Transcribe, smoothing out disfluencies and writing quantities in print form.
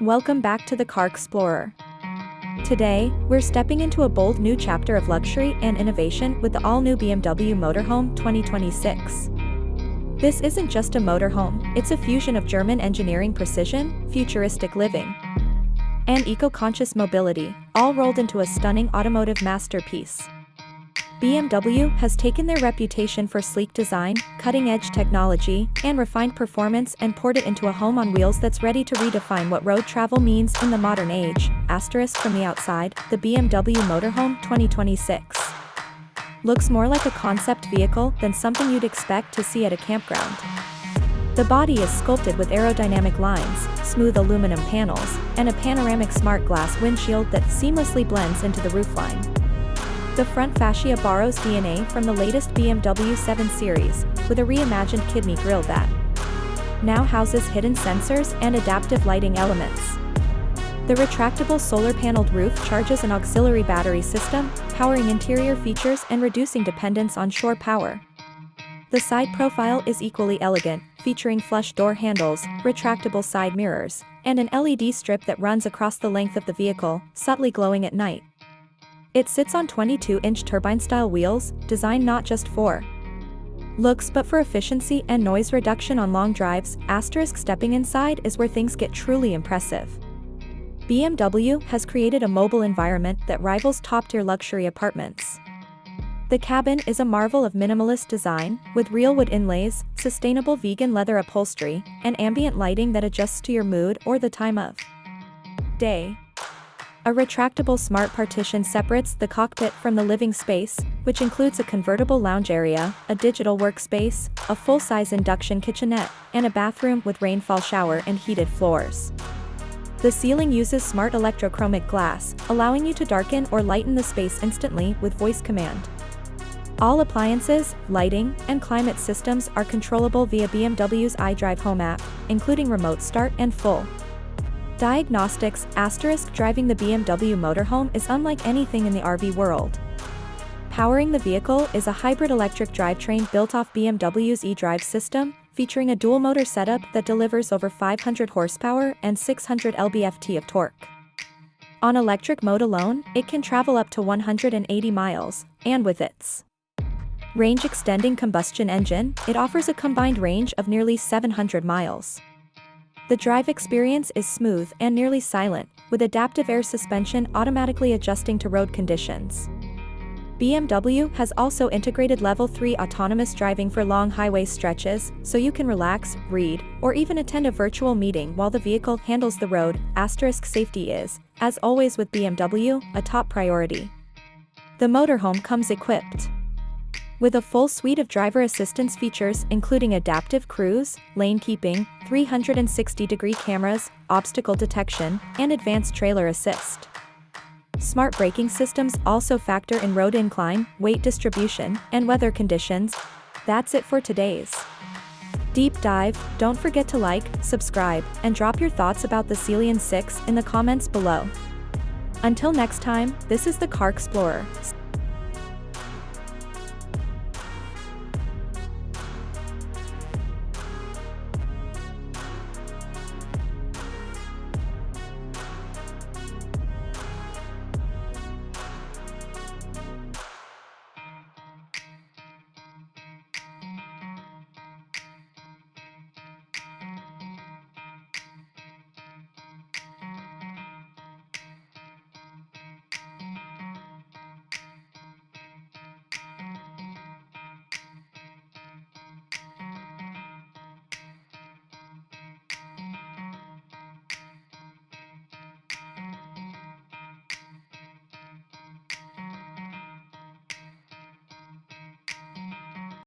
Welcome back to the Car Explorer. Today, we're stepping into a bold new chapter of luxury and innovation with the all-new BMW Motorhome 2026. This isn't just a motorhome, it's a fusion of German engineering precision, futuristic living, and eco-conscious mobility, all rolled into a stunning automotive masterpiece. BMW has taken their reputation for sleek design, cutting-edge technology, and refined performance and poured it into a home on wheels that's ready to redefine what road travel means in the modern age. Asterisk from the outside, the BMW Motorhome 2026 looks more like a concept vehicle than something you'd expect to see at a campground. The body is sculpted with aerodynamic lines, smooth aluminum panels, and a panoramic smart glass windshield that seamlessly blends into the roofline. The front fascia borrows DNA from the latest BMW 7 Series, with a reimagined kidney grille that now houses hidden sensors and adaptive lighting elements. The retractable solar-paneled roof charges an auxiliary battery system, powering interior features and reducing dependence on shore power. The side profile is equally elegant, featuring flush door handles, retractable side mirrors, and an LED strip that runs across the length of the vehicle, subtly glowing at night. It sits on 22-inch turbine-style wheels, designed not just for looks but for efficiency and noise reduction on long drives. Stepping inside is where things get truly impressive. BMW has created a mobile environment that rivals top-tier luxury apartments. The cabin is a marvel of minimalist design, with real wood inlays, sustainable vegan leather upholstery, and ambient lighting that adjusts to your mood or the time of day. A retractable smart partition separates the cockpit from the living space, which includes a convertible lounge area, a digital workspace, a full-size induction kitchenette, and a bathroom with rainfall shower and heated floors. The ceiling uses smart electrochromic glass, allowing you to darken or lighten the space instantly with voice command. All appliances, lighting, and climate systems are controllable via BMW's iDrive Home app, including remote start and full diagnostics. Driving the BMW Motorhome is unlike anything in the RV world. Powering the vehicle is a hybrid electric drivetrain built off BMW's eDrive system, featuring a dual-motor setup that delivers over 500 horsepower and 600 lb-ft of torque. On electric mode alone, it can travel up to 180 miles, and with its range-extending combustion engine, it offers a combined range of nearly 700 miles. The drive experience is smooth and nearly silent, with adaptive air suspension automatically adjusting to road conditions. BMW has also integrated Level 3 autonomous driving for long highway stretches, so you can relax, read, or even attend a virtual meeting while the vehicle handles the road. Safety is, as always with BMW, a top priority. The motorhome comes equipped with a full suite of driver assistance features including adaptive cruise, lane keeping, 360-degree cameras, obstacle detection, and advanced trailer assist. Smart braking systems also factor in road incline, weight distribution, and weather conditions. That's it for today's deep dive. Don't forget to like, subscribe, and drop your thoughts about the Celian 6 in the comments below. Until next time, this is the Car Explorer.